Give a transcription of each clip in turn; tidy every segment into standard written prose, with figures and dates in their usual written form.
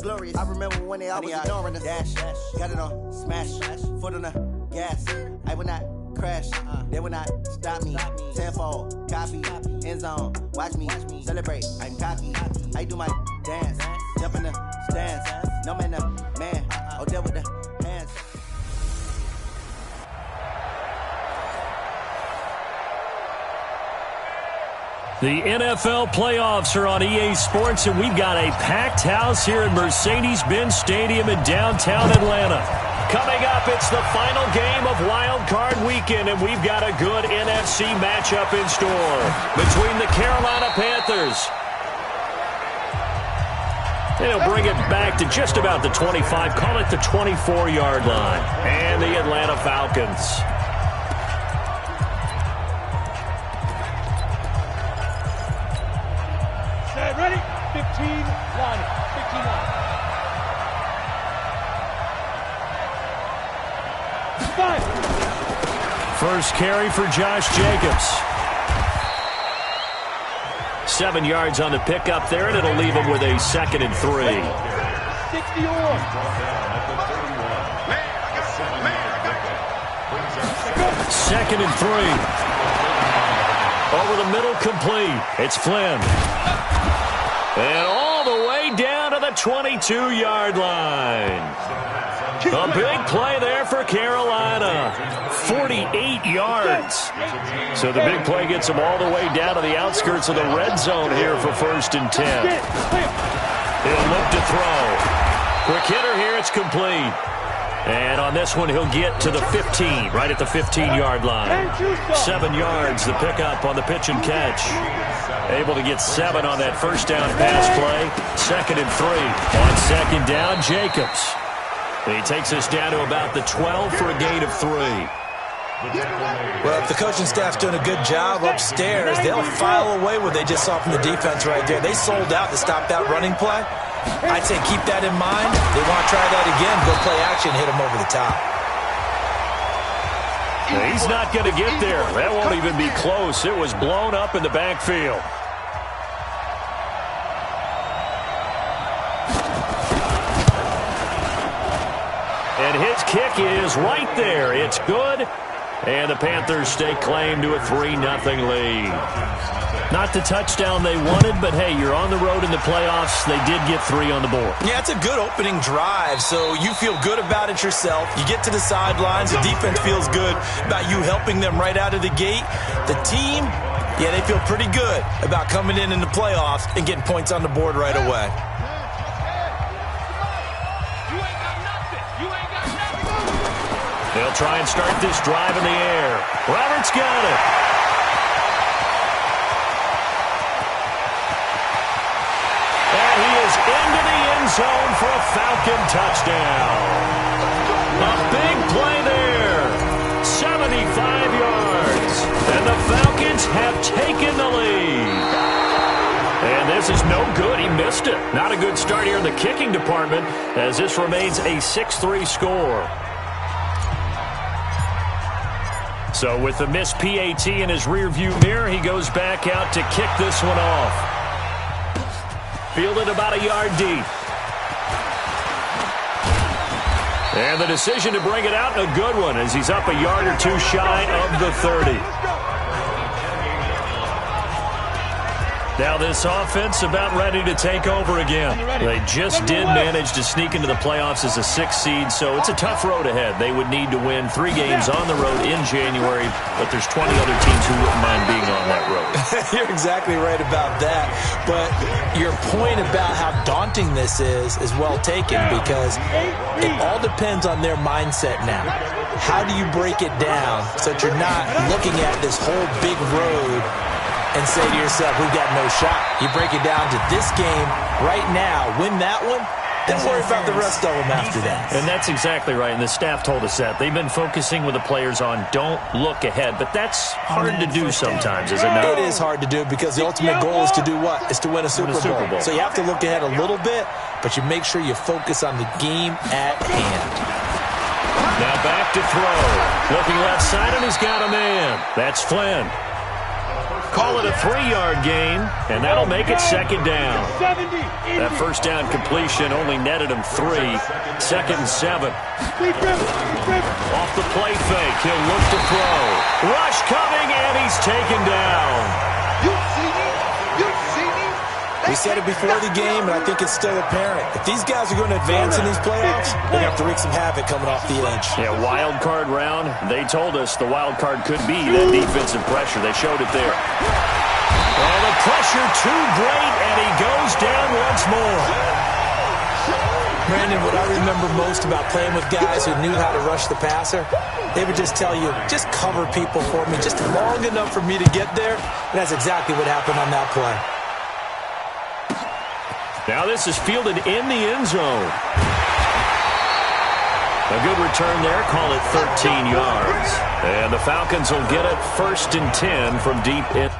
glorious. I remember when I was ignoring the dash. Got it on smash, foot on the gas. I would not crash, they will not stop me. Tenfold, copy, end zone, watch me celebrate. I'm cocky, I do my dance, jump in the stands. No man, no man, oh deal with the hands. The NFL playoffs are on EA Sports, and we've got a packed house here at Mercedes-Benz Stadium in downtown Atlanta. Coming up, it's the final game of Wild Card Weekend, and we've got a good NFC matchup in store between the Carolina Panthers. They'll bring it back to just about the 25, call it the 24-yard line, and the Atlanta Falcons. Ready? 15-1. 15-1. First carry for Josh Jacobs. 7 yards on the pickup there, and it'll leave him with a 2nd and 3. 60 2nd and 3. Over the middle, complete. It's Flynn. And all the way down to the 22-yard line. A big play there for Carolina. 48 yards. So the big play gets them all the way down to the outskirts of the red zone here for 1st and 10. He'll look to throw. Quick hitter here, it's complete. And on this one, he'll get to the 15, right at the 15-yard line. 7 yards, the pickup on the pitch and catch. Able to get 7 on that first down pass play. 2nd and 3. On 2nd down, Jacobs. And he takes us down to about the 12 for a gain of 3. Well, if the coaching staff's doing a good job upstairs, they'll file away what they just saw from the defense right there. They sold out to stop that running play. I'd say keep that in mind. They want to try that again, go play action, hit them over the top. He's not going to get there. That won't even be close. It was blown up in the backfield. And his kick is right there. It's good. And the Panthers stake claim to a 3-0 lead. Not the touchdown they wanted, but hey, you're on the road in the playoffs. They did get 3 on the board. Yeah, it's a good opening drive, so you feel good about it yourself. You get to the sidelines, the defense feels good about you helping them right out of the gate. The team, yeah, they feel pretty good about coming in the playoffs and getting points on the board right away. They'll try and start this drive in the air. Roberts got it. And he is into the end zone for a Falcon touchdown. A big play there. 75 yards. And the Falcons have taken the lead. And this is no good. He missed it. Not a good start here in the kicking department as this remains a 6-3 score. So with the missed PAT in his rearview mirror, he goes back out to kick this one off. Fielded about a yard deep. And the decision to bring it out, a good one, as he's up a yard or two shy of the 30. Now this offense about ready to take over again. They just did manage to sneak into the playoffs as a 6th seed, so it's a tough road ahead. They would need to win 3 games on the road in January, but there's 20 other teams who wouldn't mind being on that road. You're exactly right about that, but your point about how daunting this is well taken, because it all depends on their mindset now. How do you break it down so that you're not looking at this whole big road and say to yourself, we've got no shot? You break it down to this game right now, win that one, then worry about the rest of them after that. And that's exactly right, and the staff told us that. They've been focusing with the players on don't look ahead, but that's hard to do sometimes, is it not? It is hard to do because the ultimate goal is to do what? Is to win a Super Bowl. So you have to look ahead a little bit, but you make sure you focus on the game at hand. Now back to throw. Looking left side, and he's got a man. That's Flynn. call it a 3-yard gain, and that'll make it second down. That first down completion only netted him 3. Second and 7. Off the play fake, he'll look to throw. Rush coming, and he's taken down. We said it before the game, and I think it's still apparent. If these guys are going to advance in these playoffs, they're going to have to wreak some havoc coming off the edge. Yeah, wild card round. They told us the wild card could be that defensive pressure. They showed it there. Oh, the pressure too great, and he goes down once more. Brandon, what I remember most about playing with guys who knew how to rush the passer, they would just tell you, just cover people for me, just long enough for me to get there. And that's exactly what happened on that play. Now this is fielded in the end zone. A good return there, call it 13 yards. And the Falcons will get it 1st and 10 from deep in.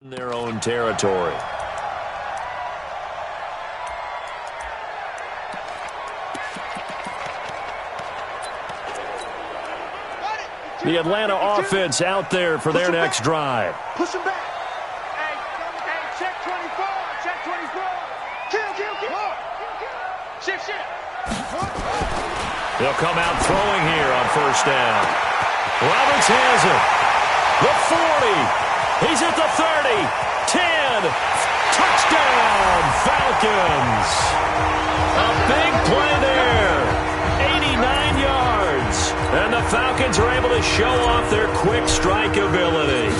in their own territory. The Atlanta offense out there for their next drive. Push him back. Hey, check 24. Check 24. Kill. Shift. They'll come out throwing here on first down. Roberts has it. The 40. He's at the 30. 10. Touchdown, Falcons. A big play there. 89 yards. And the Falcons are able to show off their quick strike ability.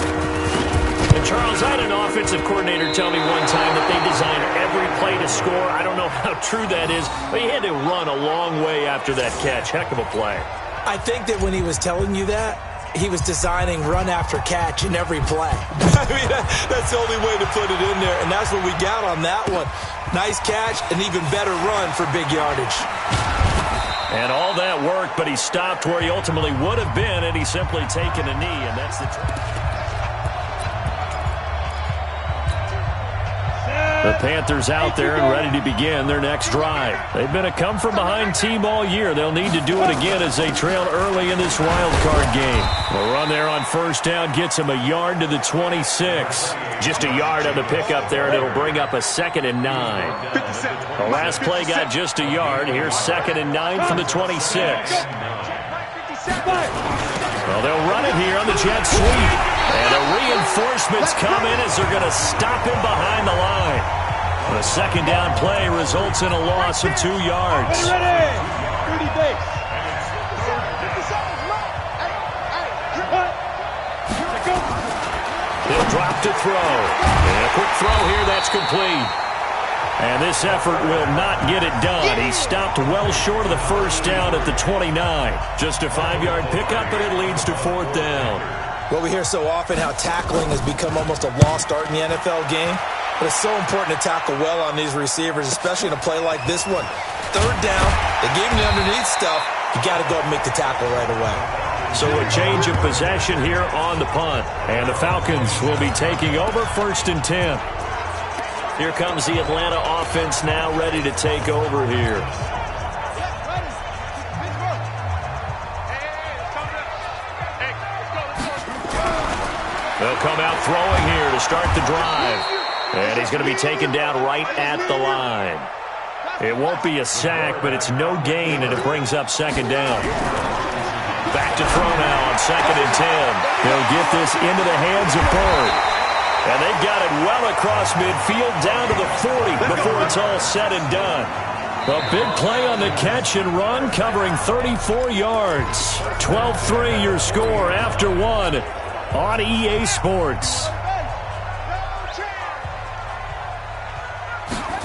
And Charles, I had an offensive coordinator tell me one time that they designed every play to score. I don't know how true that is, but he had to run a long way after that catch. Heck of a play. I think that when he was telling you that, he was designing run after catch in every play. I mean, that's the only way to put it in there, and that's what we got on that one. Nice catch, an even better run for big yardage. And all that worked, but he stopped where he ultimately would have been, and he's simply taken a knee, and that's the The Panthers out there and ready to begin their next drive. They've been a come-from-behind team all year. They'll need to do it again as they trail early in this wild card game. A run there on first down gets him a yard to the 26. Just a yard on the pickup there, and it'll bring up a 2nd and 9. The last play got just a yard. Here's 2nd and 9 from the 26. Well, they'll run it here on the jet sweep. And the reinforcements come in as they're going to stop him behind the line. The second down play results in a loss of 2 yards. He'll drop to throw. And a quick throw here, that's complete. And this effort will not get it done. He stopped well short of the first down at the 29. Just a 5-yard pickup, but it leads to 4th down. Well, we hear so often how tackling has become almost a lost art in the NFL game. But it's so important to tackle well on these receivers, especially in a play like this one. 3rd down, they gave him the underneath stuff. You got to go and make the tackle right away. So a change of possession here on the punt. And the Falcons will be taking over 1st and 10. Here comes the Atlanta offense now ready to take over here. They'll come out throwing here to start the drive. And he's going to be taken down right at the line. It won't be a sack, but it's no gain, and it brings up 2nd down. Back to throw now on 2nd and 10. He'll get this into the hands of Bird. And they've got it well across midfield down to the 40 before it's all said and done. A big play on the catch and run covering 34 yards. 12-3 your score after 1 on EA Sports.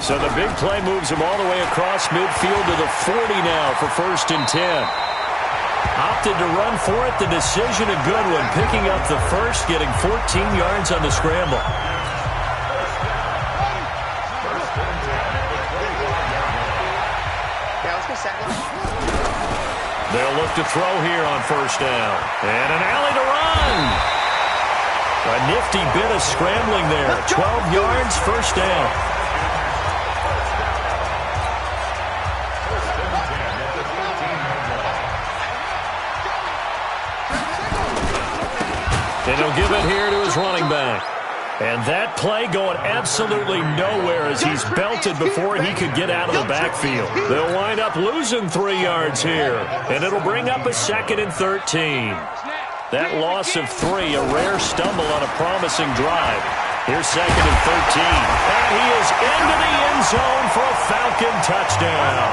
So the big play moves him all the way across midfield to the 40 now for 1st and 10. Opted to run for it. The decision a good one. Picking up the first, getting 14 yards on the scramble. They'll look to throw here on 1st down. And an alley to run. A nifty bit of scrambling there. 12 yards, 1st down. And he'll give it here to his running back. And that play going absolutely nowhere as he's belted before he could get out of the backfield. They'll wind up losing 3 yards here. And it'll bring up a 2nd and 13. That loss of 3, a rare stumble on a promising drive. Here's 2nd and 13. And he is into the end zone for a Falcon touchdown.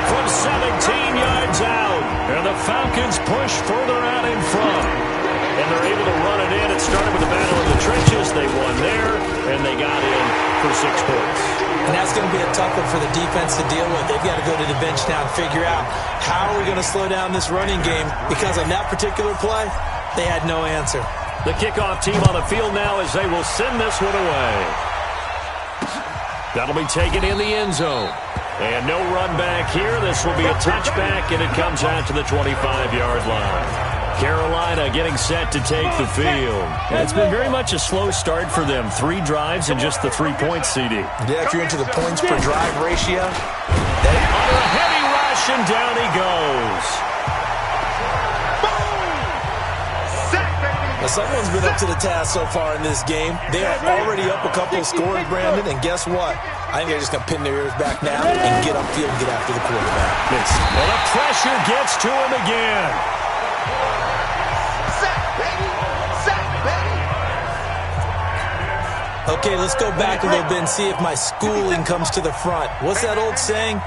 From 17 yards out. And the Falcons push further out in front. And they're able to run it in. It started with the battle in the trenches. They won there, and they got in for 6 points. And that's going to be a tough one for the defense to deal with. They've got to go to the bench now and figure out how are we going to slow down this running game, because on that particular play, they had no answer. The kickoff team on the field now as they will send this one away. That'll be taken in the end zone. And no run back here. This will be a touchback, and it comes out to the 25-yard line. Carolina getting set to take the field. It's been very much a slow start for them. 3 drives and just the 3 points, CD. Yeah, if you're into the points per drive ratio. Under a heavy rush, and down he goes. Now, someone's been up to the task so far in this game. They are already up a couple of scores, Brandon, and guess what? I think they're just going to pin their ears back now and get upfield and get after the quarterback. Well, the pressure gets to him again. Okay, let's go back a little bit and see if my schooling comes to the front. What's that old saying?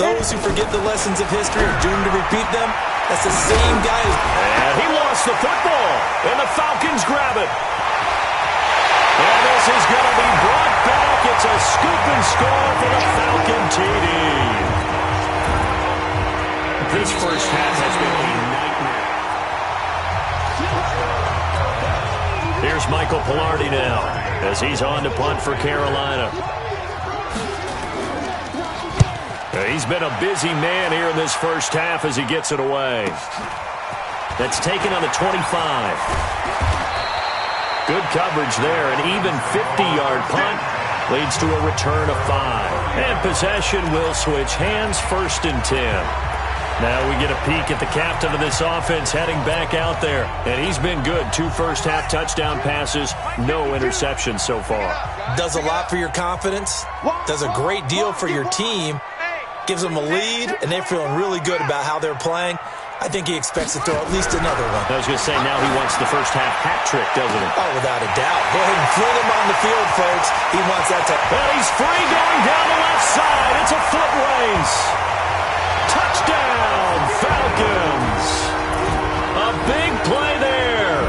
Those who forget the lessons of history are doomed to repeat them. That's the same guy who's... And he lost the football, and the Falcons grab it. And this is going to be brought back. It's a scoop and score for the Falcon TD. This first half has been a nightmare. Here's Michael Pilardi now as he's on to punt for Carolina. He's been a busy man here in this first half as he gets it away. That's taken on the 25. Good coverage there. An even 50-yard punt leads to a return of 5. And possession will switch hands, 1st and 10. Now we get a peek at the captain of this offense heading back out there. And he's been good. 2 first-half touchdown passes, no interceptions so far. Does a lot for your confidence. Does a great deal for your team. Gives them a lead, and they're feeling really good about how they're playing. I think he expects to throw at least another one. I was going to say, now he wants the first-half hat trick, doesn't he? Oh, without a doubt. Go ahead and fling him on the field, folks. He wants that to... And he's free going down the left side. It's a foot race. Touchdown, Falcons. A big play there.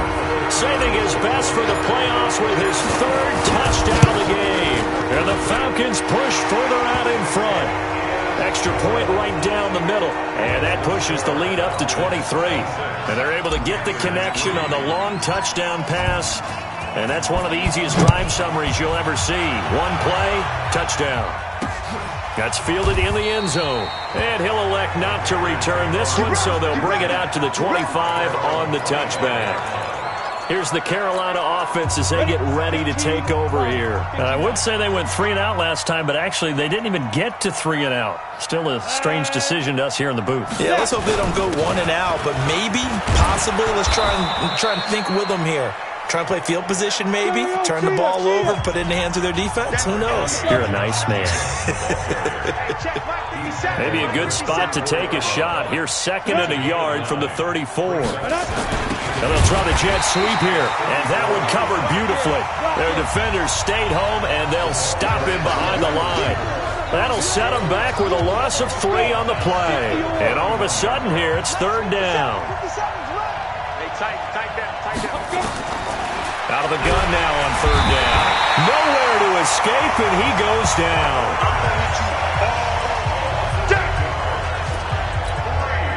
Saving his best for the playoffs with his 3rd touchdown of the game. And the Falcons push further out in front. Extra point right down the middle. And that pushes the lead up to 23. And they're able to get the connection on the long touchdown pass. And that's one of the easiest drive summaries you'll ever see. 1 play, touchdown. That's fielded in the end zone. And he'll elect not to return this one, so they'll bring it out to the 25 on the touchback. Here's the Carolina offense as they get ready to take over here. I would say they went 3 and out last time, but actually they didn't even get to 3 and out. Still a strange decision to us here in the booth. Yeah, let's hope they don't go 1 and out, but maybe, possibly, let's try and think with them here. Try and play field position maybe, turn the ball over, put it in the hands of their defense. Who knows? You're a nice man. Maybe a good spot to take a shot. Here's 2nd and a yard from the 34. And they'll try the jet sweep here, and that one covered beautifully. Their defenders stayed home, and they'll stop him behind the line. That'll set them back with a loss of 3 on the play. And all of a sudden here, it's 3rd down. Tight down. Out of the gun now on 3rd down. Nowhere to escape, and he goes down.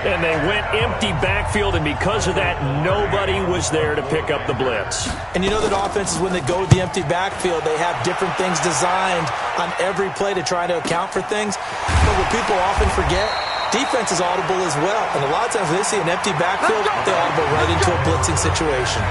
And they went empty backfield, and because of that, nobody was there to pick up the blitz. And you know that offenses, when they go with the empty backfield, they have different things designed on every play to try to account for things. But what people often forget, defense is audible as well. And a lot of times when they see an empty backfield, they audible right into a blitzing situation.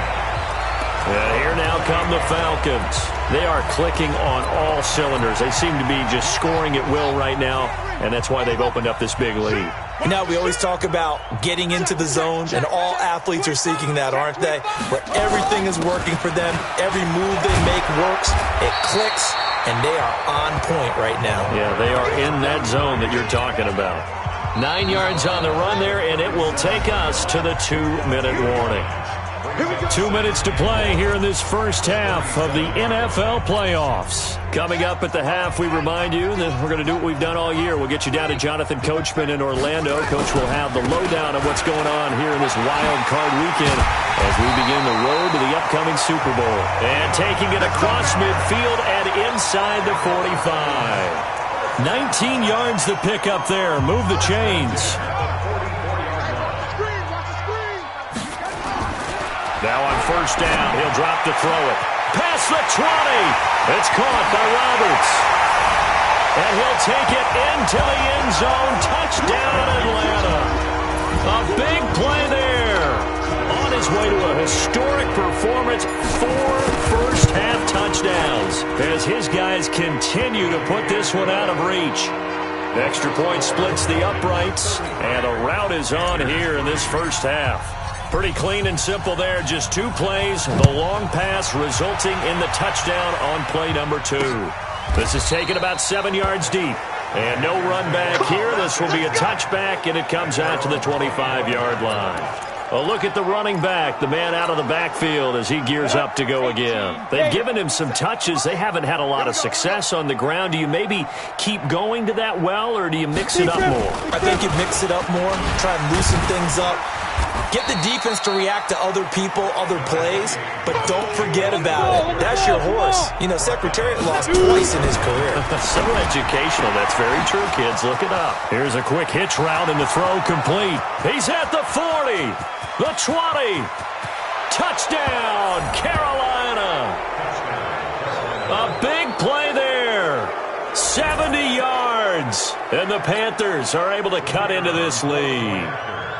And here now come the Falcons. They are clicking on all cylinders. They seem to be just scoring at will right now, and that's why they've opened up this big lead. You know, we always talk about getting into the zone, and all athletes are seeking that, aren't they? Where everything is working for them, every move they make works, it clicks, and they are on point right now. Yeah, they are in that zone that you're talking about. 9 yards on the run there, and it will take us to the 2-minute warning. 2 minutes to play here in this first half of the NFL playoffs. Coming up at the half, we remind you that we're going to do what we've done all year. We'll get you down to Jonathan Coachman in Orlando. Coach will have the lowdown of what's going on here in this wild card weekend as we begin the road to the upcoming Super Bowl. And taking it across midfield and inside the 45. 19 yards to pick up there. Move the chains. Now on 1st down, he'll drop to throw it. Past the 20. It's caught by Roberts. And he'll take it into the end zone. Touchdown, Atlanta. A big play there. as his guys continue to put this one out of reach. Extra point splits the uprights, and a rout is on here in this first half. Pretty clean and simple there. Just 2 plays, the long pass resulting in the touchdown on play number 2. This is taken about 7 yards deep. And no run back here. This will be a touchback, and it comes out to the 25-yard line. A look at the running back, the man out of the backfield as he gears up to go again. They've given him some touches. They haven't had a lot of success on the ground. Do you maybe keep going to that well, or do you mix it up more? I think you mix it up more, try and loosen things up. Get the defense to react to other people, other plays, but don't forget about it. That's your horse. You know, Secretariat lost twice in his career. So educational. That's very true, kids. Look it up. Here's a quick hitch route, and the throw complete. He's at the 40, the 20. Touchdown, Carolina. A big play there. 70 yards. And the Panthers are able to cut into this lead.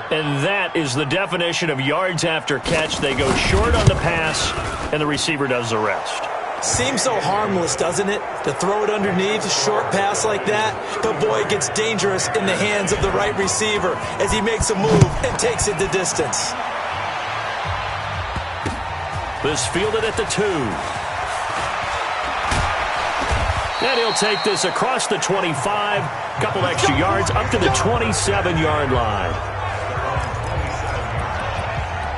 And that is the definition of yards after catch. They go short on the pass, and the receiver does the rest. Seems so harmless, doesn't it? To throw it underneath, a short pass like that. But, boy, it gets dangerous in the hands of the right receiver as he makes a move and takes it the distance. This fielded at the 2. And he'll take this across the 25, couple extra yards, up to the 27-yard line.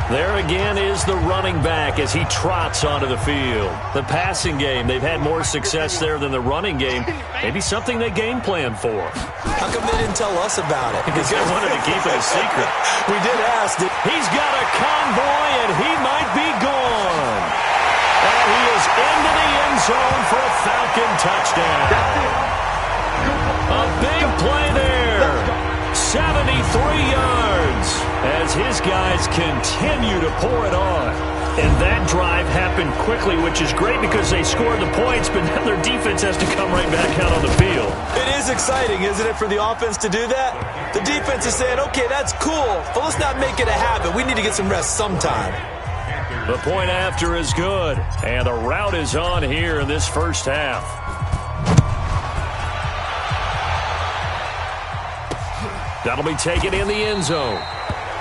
There again is the running back as he trots onto the field. The passing game, they've had more success there than the running game. Maybe something they game plan for. How come they didn't tell us about it? Because they wanted to keep it a secret. We did ask. He's got a convoy, and he might be gone. And he is into the end zone for a Falcon touchdown. A big play there. 73 yards as his guys continue to pour it on. And that drive happened quickly, which is great because they scored the points, but then their defense has to come right back out on the field. It is exciting, isn't it, for the offense to do that? The defense is saying, okay, that's cool, but let's not make it a habit. We need to get some rest sometime. The point after is good, and the rout is on here in this first half. That'll be taken in the end zone.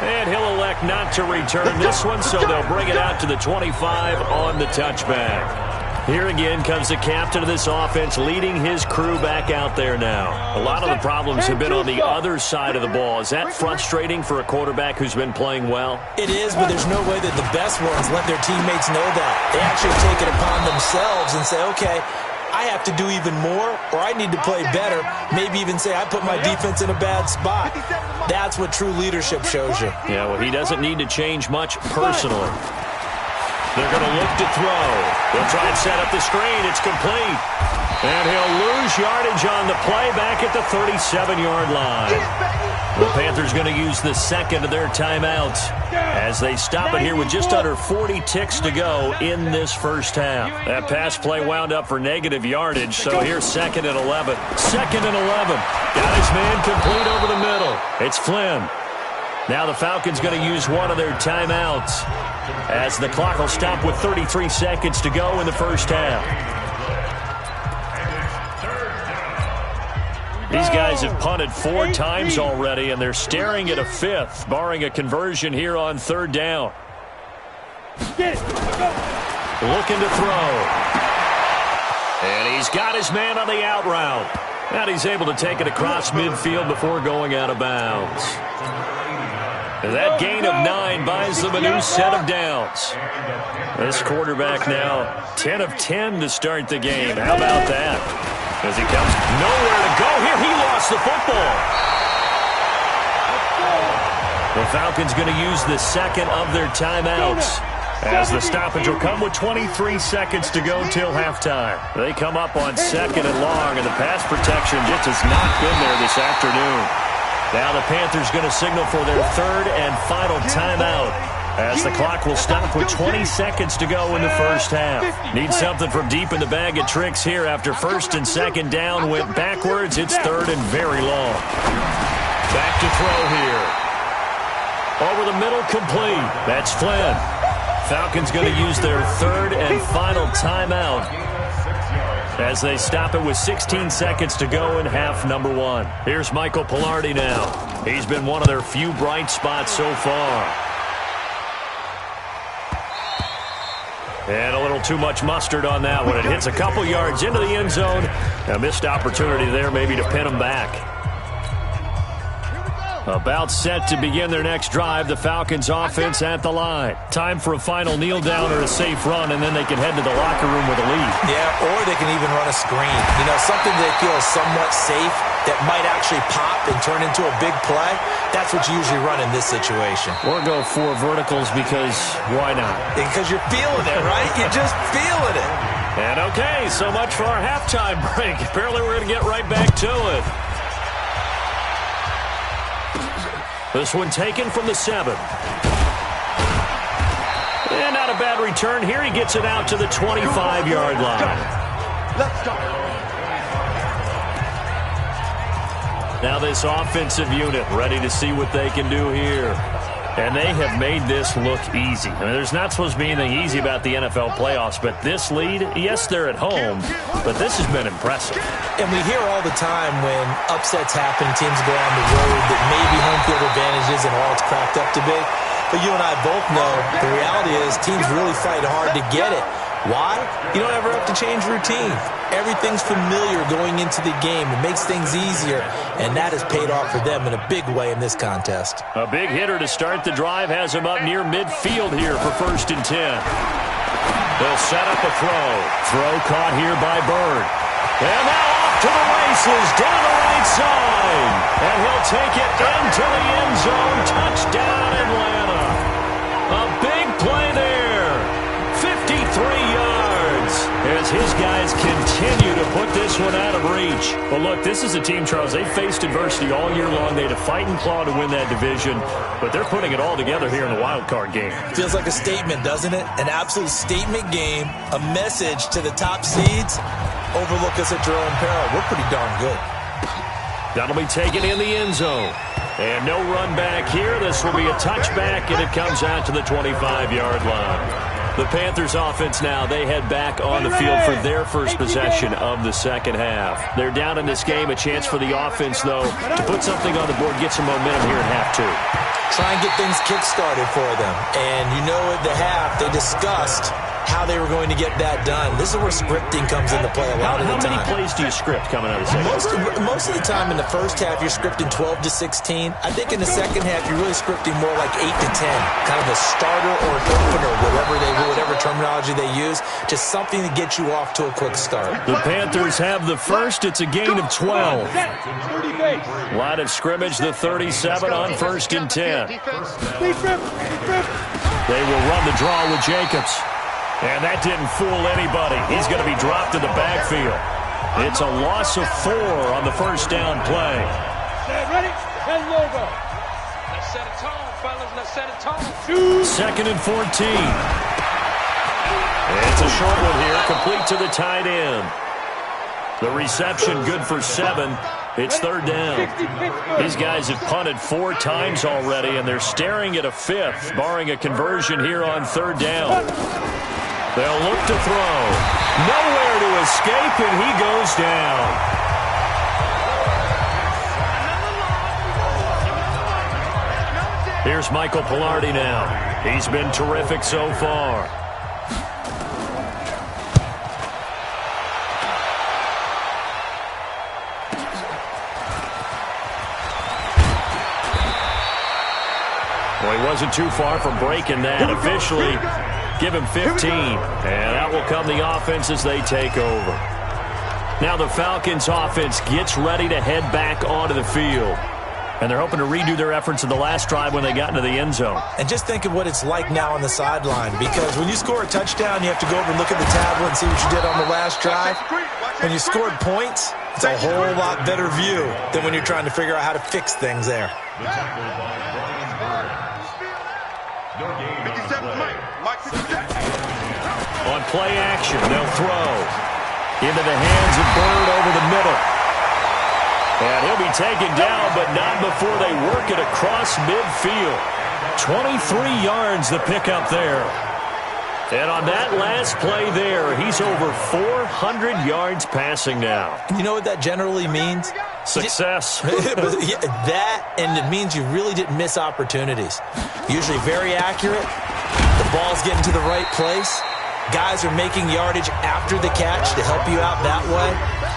And he'll elect not to return this one, so they'll bring it out to the 25 on the touchback. Here again comes the captain of this offense leading his crew back out there now. A lot of the problems have been on the other side of the ball. Is that frustrating for a quarterback who's been playing well? It is, but there's no way that the best ones let their teammates know that. They actually take it upon themselves and say, okay, I have to do even more, or I need to play better. Maybe even say I put my defense in a bad spot. That's what true leadership shows you. Yeah, well, he doesn't need to change much personally. They're going to look to throw. They'll try and set up the screen. It's complete. And he'll lose yardage on the play back at the 37-yard line. The Panthers going to use the second of their timeouts as they stop it here with just under 40 ticks to go in this first half. That pass play wound up for negative yardage, so here's 2nd and 11. 2nd and 11. Got his man complete over the middle. It's Flynn. Now the Falcons going to use one of their timeouts as the clock will stop with 33 seconds to go in the first half. These guys have punted 4 times already, and they're staring at a 5th, barring a conversion here on 3rd down. Looking to throw. And he's got his man on the out route. And he's able to take it across midfield before going out of bounds. And that gain of 9 buys them a new set of downs. This quarterback now 10 of 10 to start the game. How about that? As he comes nowhere to go here, he lost the football. The Falcons going to use the second of their timeouts as the stoppage will come with 23 seconds to go till halftime. They come up on 2nd and long, and the pass protection just has not been there this afternoon. Now the Panthers going to signal for their 3rd and final timeout as the clock will stop with 20 seconds to go in the first half. Need something from deep in the bag of tricks here after 1st and 2nd down went backwards. It's 3rd and very long. Back to throw here. Over the middle, complete. That's Flynn. Falcons going to use their 3rd and final timeout as they stop it with 16 seconds to go in half number one. Here's Michael Pilardi now. He's been one of their few bright spots so far. And a little too much mustard on that one. It hits a couple yards into the end zone. A missed opportunity there maybe to pin them back. About set to begin their next drive, the Falcons offense at the line. Time for a final kneel down or a safe run, and then they can head to the locker room with a lead. Yeah, or they can even run a screen. You know, something they feel is somewhat safe that might actually pop and turn into a big play. That's what you usually run in this situation. Or go for verticals because why not? Because you're feeling it, right? You're just feeling it. And okay, so much for our halftime break. Apparently we're going to get right back to it. This one taken from the 7. And not a bad return here. He gets it out to the 25-yard line. Let's go. Now this offensive unit ready to see what they can do here. And they have made this look easy. I mean, there's not supposed to be anything easy about the NFL playoffs, but this lead, yes, they're at home, but this has been impressive. And we hear all the time when upsets happen, teams go on the road, that maybe home field advantage isn't all it's cracked up to be. But you and I both know the reality is teams really fight hard to get it. Why? You don't ever have to change routine. Everything's familiar going into the game. It makes things easier, and that has paid off for them in a big way in this contest. A big hitter to start the drive has him up near midfield here for 1st and 10. They'll set up a throw. Throw caught here by Bird. And now off to the races down the right side. And he'll take it into the end zone. Touchdown, Atlanta. A big play there. 53 yards as his guys continue to put this one out of reach. But look, this is a team, Charles, they faced adversity all year long. They had to fight and claw to win that division, but they're putting it all together here in the wild card game. Feels like a statement, doesn't it? An absolute statement game, a message to the top seeds. Overlook us at your own peril. We're pretty darn good. That'll be taken in the end zone. And no run back here. This will be a touchback, and it comes out to the 25-yard line. The Panthers offense now, they head back on the field for their first possession of the second half. They're down in this game. A chance for the offense, though, to put something on the board, get some momentum here in half 2. Try and get things kick-started for them. And you know at the half, they discussed how they were going to get that done. This is where scripting comes into play a lot of the time. How many plays do you script coming out of the second? Most of the time in the first half, you're scripting 12 to 16. I think in the second half, you're really scripting more like 8 to 10. Kind of a starter or an opener, whatever terminology they use. Just something to get you off to a quick start. The Panthers have the first. It's a gain of 12. Line of scrimmage, the 37 on 1st and 10. They will run the draw with Jacobs. And that didn't fool anybody. He's going to be dropped in the backfield. It's a loss of 4 on the first down play. Ready? And logo. Let's set a tone, fellas. Let's set a tone. 2nd and 14. It's a short one here, complete to the tight end. The reception good for 7. It's 3rd down. These guys have punted 4 times already, and they're staring at a 5th, barring a conversion here on 3rd down. They'll look to throw. Nowhere to escape, and he goes down. Here's Michael Pilardi now. He's been terrific so far. Well, he wasn't too far from breaking that. Officially, give him 15. And out will come the offense as they take over. Now the Falcons offense gets ready to head back onto the field. And they're hoping to redo their efforts in the last drive when they got into the end zone. And just think of what it's like now on the sideline. Because when you score a touchdown, you have to go over and look at the tablet and see what you did on the last drive. When you scored points, it's a whole lot better view than when you're trying to figure out how to fix things there. On play action, they'll throw into the hands of Bird over the middle. And he'll be taken down, but not before they work it across midfield. 23 yards the pickup there. And on that last play there, he's over 400 yards passing now. You know what that generally means? Success. That, and it means you really didn't miss opportunities. Usually very accurate. The ball's getting to the right place. Guys are making yardage after the catch to help you out that way.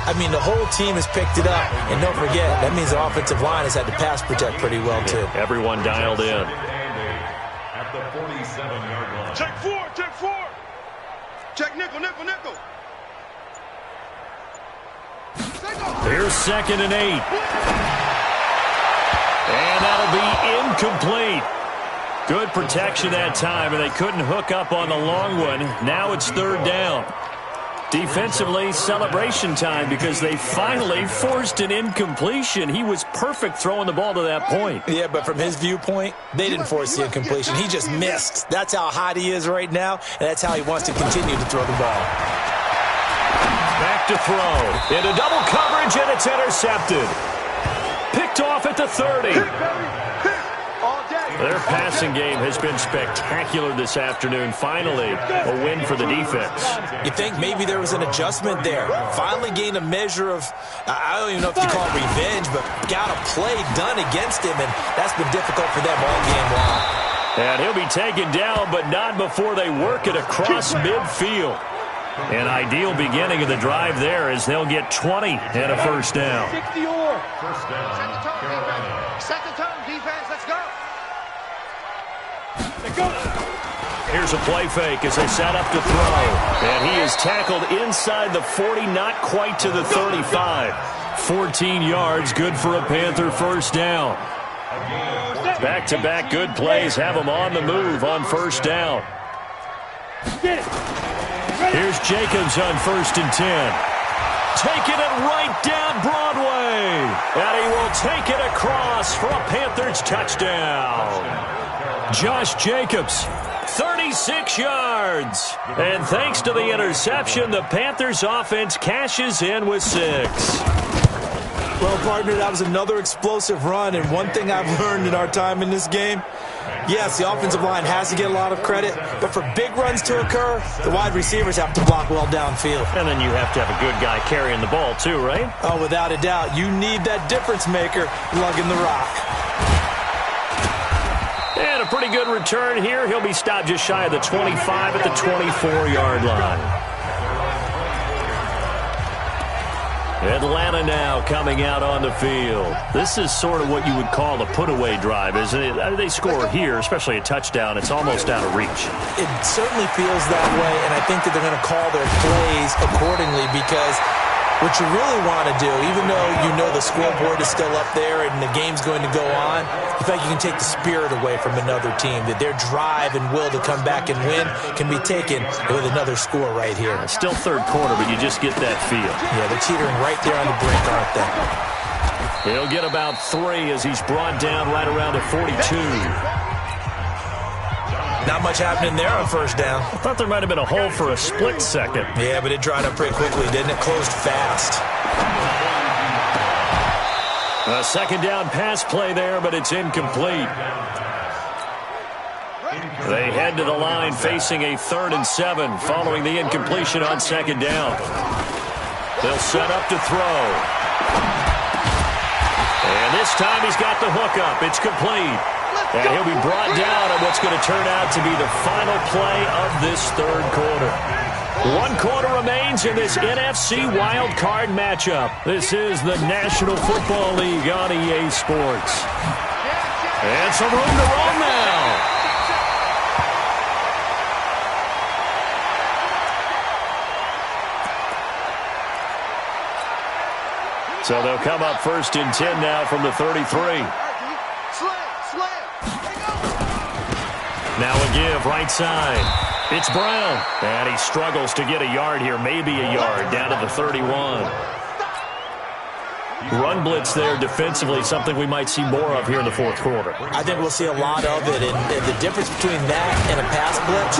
I mean, the whole team has picked it up. And don't forget, that means the offensive line has had to pass protect pretty well, too. Everyone dialed in. At the 47-yard line. Check four, check four. Check nickel, nickel, nickel. Here's 2nd and 8. And that'll be incomplete. Good protection that time, and they couldn't hook up on the long one. Now it's 3rd down. Defensively, celebration time because they finally forced an incompletion. He was perfect throwing the ball to that point. Yeah, but from his viewpoint, they didn't force the incompletion. He just missed. That's how hot he is right now, and that's how he wants to continue to throw the ball. Back to throw. Into double coverage, and it's intercepted. Picked off at the 30. Their passing game has been spectacular this afternoon. Finally, a win for the defense. You think maybe there was an adjustment there. Finally gained a measure of, I don't even know if you call it revenge, but got a play done against him, and that's been difficult for them all game long. And he'll be taken down, but not before they work it across midfield. An ideal beginning of the drive there as they'll get 20 and a first down. 60 or. First down, Carolina. Set the tone, defense. Let's go. Here's a play fake as they set up to throw. And he is tackled inside the 40, not quite to the 35. 14 yards, good for a Panther first down. Back-to-back good plays have them on the move on first down. Here's Jacobs on 1st and 10. Taking it right down Broadway. And he will take it across for a Panthers touchdown. Josh Jacobs, 36 yards. And thanks to the interception, the Panthers offense cashes in with 6. Well, partner, that was another explosive run, and one thing I've learned in our time in this game, yes, the offensive line has to get a lot of credit, but for big runs to occur, the wide receivers have to block well downfield. And then you have to have a good guy carrying the ball too, right? Oh, without a doubt. You need that difference maker lugging the rock. And a pretty good return here. He'll be stopped just shy of the 25 at the 24-yard line. Atlanta now coming out on the field. This is sort of what you would call a put-away drive, isn't it? They score here, especially a touchdown. It's almost out of reach. It certainly feels that way, and I think that they're going to call their plays accordingly because what you really want to do, even though you know the scoreboard is still up there and the game's going to go on, you think you can take the spirit away from another team, that their drive and will to come back and win can be taken with another score right here. It's still 3rd quarter, but you just get that feel. Yeah, they're teetering right there on the brink, aren't they? He'll get about 3 as he's brought down right around the 42. Not much happening there on first down. I thought there might have been a hole for a split second. Yeah, but it dried up pretty quickly, didn't it? Closed fast. A 2nd down pass play there, but it's incomplete. They head to the line facing a 3rd and 7 following the incompletion on 2nd down. They'll set up to throw. And this time he's got the hookup. It's complete. And he'll be brought down on what's going to turn out to be the final play of this 3rd quarter. 1 quarter remains in this NFC wild card matchup. This is the National Football League on EA Sports. And some room to roll now. So they'll come up 1st and 10 now from the 33. Now a give, right side. It's Brown. And he struggles to get a yard here, maybe a yard, down to the 31. Run blitz there defensively, something we might see more of here in the 4th quarter. I think we'll see a lot of it, and the difference between that and a pass blitz,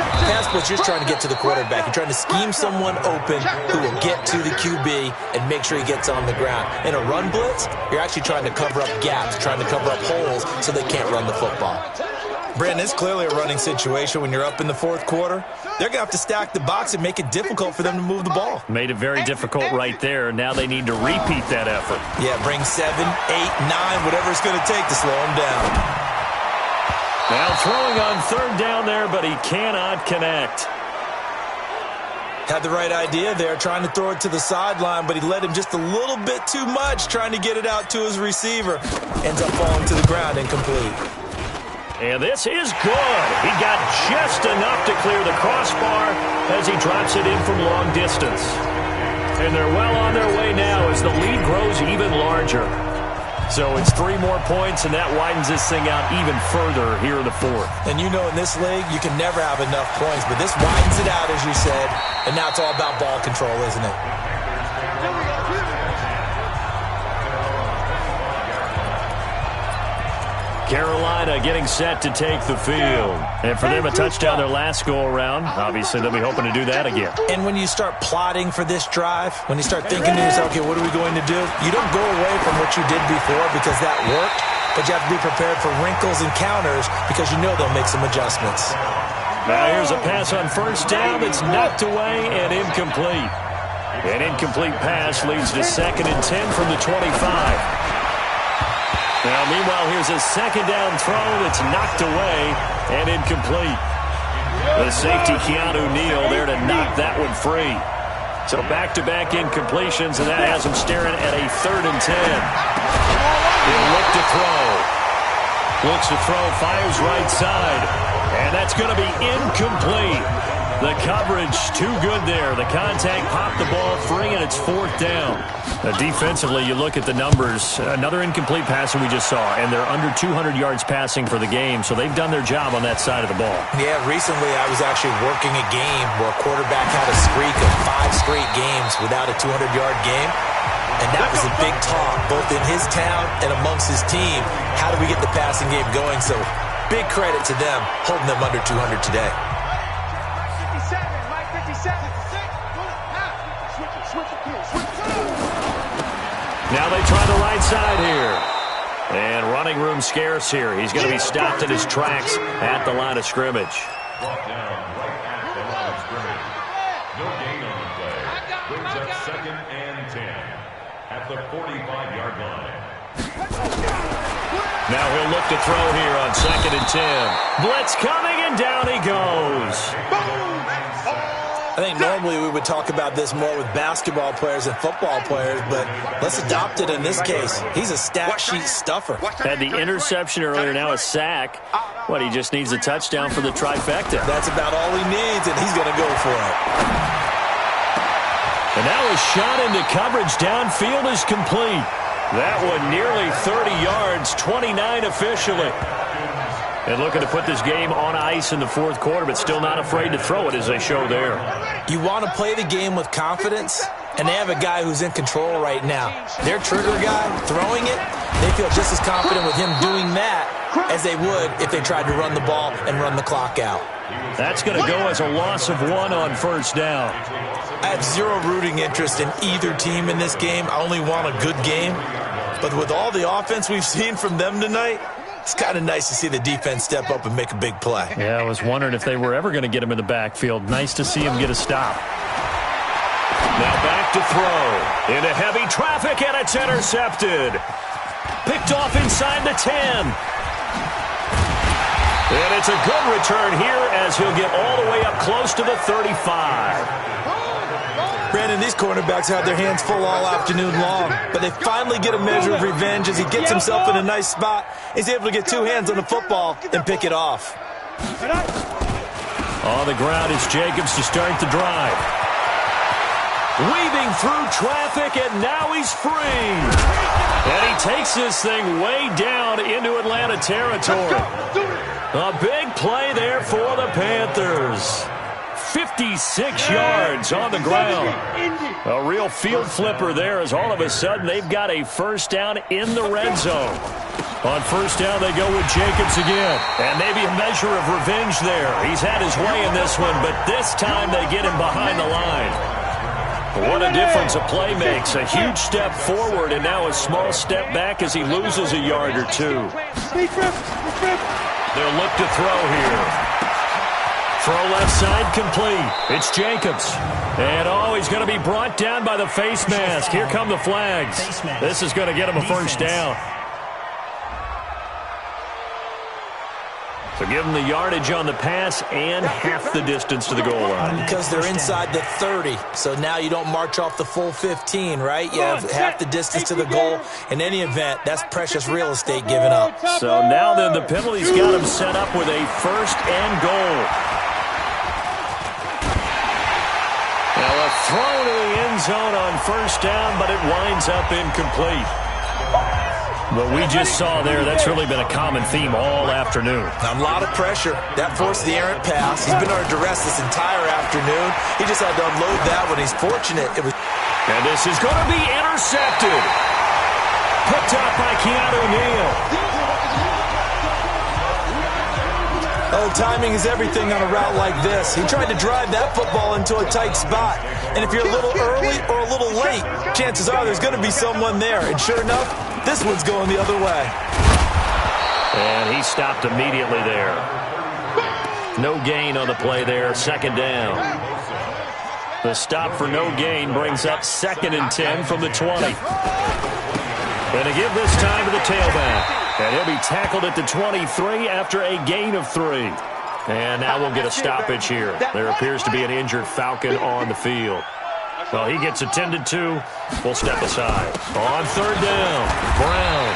you're just trying to get to the quarterback. You're trying to scheme someone open who will get to the QB and make sure he gets on the ground. In a run blitz, you're actually trying to cover up gaps, trying to cover up holes so they can't run the football. Brandon, it's clearly a running situation when you're up in the fourth quarter. They're going to have to stack the box and make it difficult for them to move the ball. Made it very difficult right there. Now they need to repeat that effort. Yeah, bring 7, 8, 9, whatever it's going to take to slow them down. Now throwing on third down there, but he cannot connect. Had the right idea there, trying to throw it to the sideline, but he led him just a little bit too much, trying to get it out to his receiver. Ends up falling to the ground, incomplete. And this is good. He got just enough to clear the crossbar as he drops it in from long distance. And they're well on their way now as the lead grows even larger. So it's 3 more points, and that widens this thing out even further here in the fourth. And you know in this league, you can never have enough points, but this widens it out, as you said, and now it's all about ball control, isn't it? Carolina getting set to take the field. And for them, a touchdown their last go-around. Obviously, they'll be hoping to do that again. And when you start plotting for this drive, when you start thinking to yourself, okay, what are we going to do? You don't go away from what you did before because that worked, but you have to be prepared for wrinkles and counters because you know they'll make some adjustments. Now here's a pass on first down that's knocked away and incomplete. An incomplete pass leads to 2nd and 10 from the 25. Now, meanwhile, here's a second down throw that's knocked away and incomplete. The safety, Keanu Neal, there to knock that one free. So back-to-back incompletions, and that has him staring at a 3rd and 10. He'll look to throw. Looks to throw, fires right side. And that's going to be incomplete. The coverage too good there. The contact popped the ball free, and it's 4th down. Defensively, you look at the numbers. Another incomplete pass that we just saw, and they're under 200 yards passing for the game, so they've done their job on that side of the ball. Yeah, recently I was actually working a game where a quarterback had a streak of 5 straight games without a 200-yard game, and that was a big talk, both in his town and amongst his team. How do we get the passing game going? So big credit to them holding them under 200 today. Now they try the right side here. And running room scarce here. He's going to be stopped in his tracks at the line of scrimmage. Brought down right at the line of scrimmage. No gain on the play. Brings up 2nd and 10 at the 45-yard line. Now he'll look to throw here on 2nd and 10. Blitz coming, and down he goes. I think normally we would talk about this more with basketball players and football players, but let's adopt it in this case. He's a stat sheet stuffer. Had the interception earlier, now a sack. What, he just needs a touchdown for the trifecta. That's about all he needs, and he's going to go for it. And now a shot into coverage downfield is complete. That one nearly 30 yards, 29 officially. And looking to put this game on ice in the fourth quarter, but still not afraid to throw it as they show there. You want to play the game with confidence, and they have a guy who's in control right now. Their trigger guy throwing it, they feel just as confident with him doing that as they would if they tried to run the ball and run the clock out. That's going to go as a loss of 1 on first down. I have zero rooting interest in either team in this game. I only want a good game. But with all the offense we've seen from them tonight, it's kind of nice to see the defense step up and make a big play. Yeah, I was wondering if they were ever going to get him in the backfield. Nice to see him get a stop. Now back to throw. Into heavy traffic, and it's intercepted. Picked off inside the 10. And it's a good return here as he'll get all the way up close to the 35. Brandon, these cornerbacks had their hands full all afternoon long, but they finally get a measure of revenge as he gets himself in a nice spot. He's able to get 2 hands on the football and pick it off. On the ground, it's Jacobs to start the drive. Weaving through traffic, and now he's free. And he takes this thing way down into Atlanta territory. A big play there for the Panthers. 56 yards on the ground. A real field flipper there as all of a sudden they've got a first down in the red zone. On first down, they go with Jacobs again. And maybe a measure of revenge there. He's had his way in this one, but this time they get him behind the line. What a difference a play makes. A huge step forward and now a small step back as he loses a yard or two. They'll look to throw here. Throw left side complete. It's Jacobs. And he's going to be brought down by the face mask. Here come the flags. This is going to get him a first down. So give them the yardage on the pass and half the distance to the goal line. Because they're inside the 30, so now you don't march off the full 15, right? You have half the distance to the goal. In any event, that's precious real estate given up. So now then the penalty's got him set up with a first and goal. Now a throw to the end zone on first down, but it winds up incomplete. What we just saw there, that's really been a common theme all afternoon. A lot of pressure. That forced the errant pass. He's been under duress this entire afternoon. He just had to unload that one. He's fortunate. And this is going to be intercepted. Picked up by Keanu Neal. Oh, timing is everything on a route like this. He tried to drive that football into a tight spot. And if you're a little early or a little late, chances are there's going to be someone there. And sure enough, this one's going the other way. And he stopped immediately there. No gain on the play there. Second down. The stop for no gain brings up 2nd and 10 from the 20. And to give this time to the tailback. And he'll be tackled at the 23 after a gain of 3. And now we'll get a stoppage here. There appears to be an injured Falcon on the field. Well, he gets attended to. We'll step aside. On third down, Brown.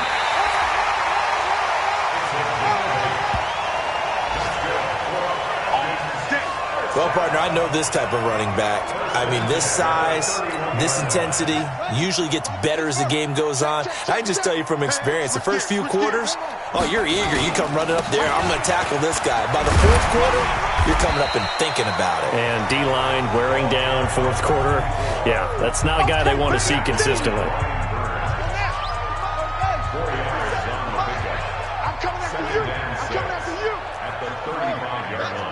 Well, partner, I know this type of running back. I mean, this size, this intensity usually gets better as the game goes on. I can just tell you from experience, the first few quarters, oh, you're eager. You come running up there, I'm going to tackle this guy. By the fourth quarter, you're coming up and thinking about it. And D-line wearing down fourth quarter. Yeah, that's not a guy they want to see consistently. I'm coming after you. I'm coming after you. At the 35-yard line.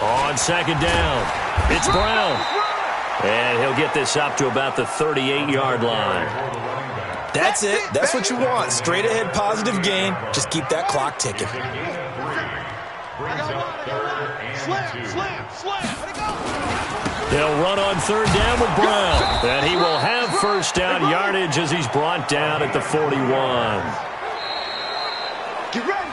On second down, it's Brown. And he'll get this up to about the 38-yard line. That's it. That's what you want. Straight ahead positive gain. Just keep that clock ticking. They'll run on third down with Brown. And he will have first down yardage as he's brought down at the 41. Get ready.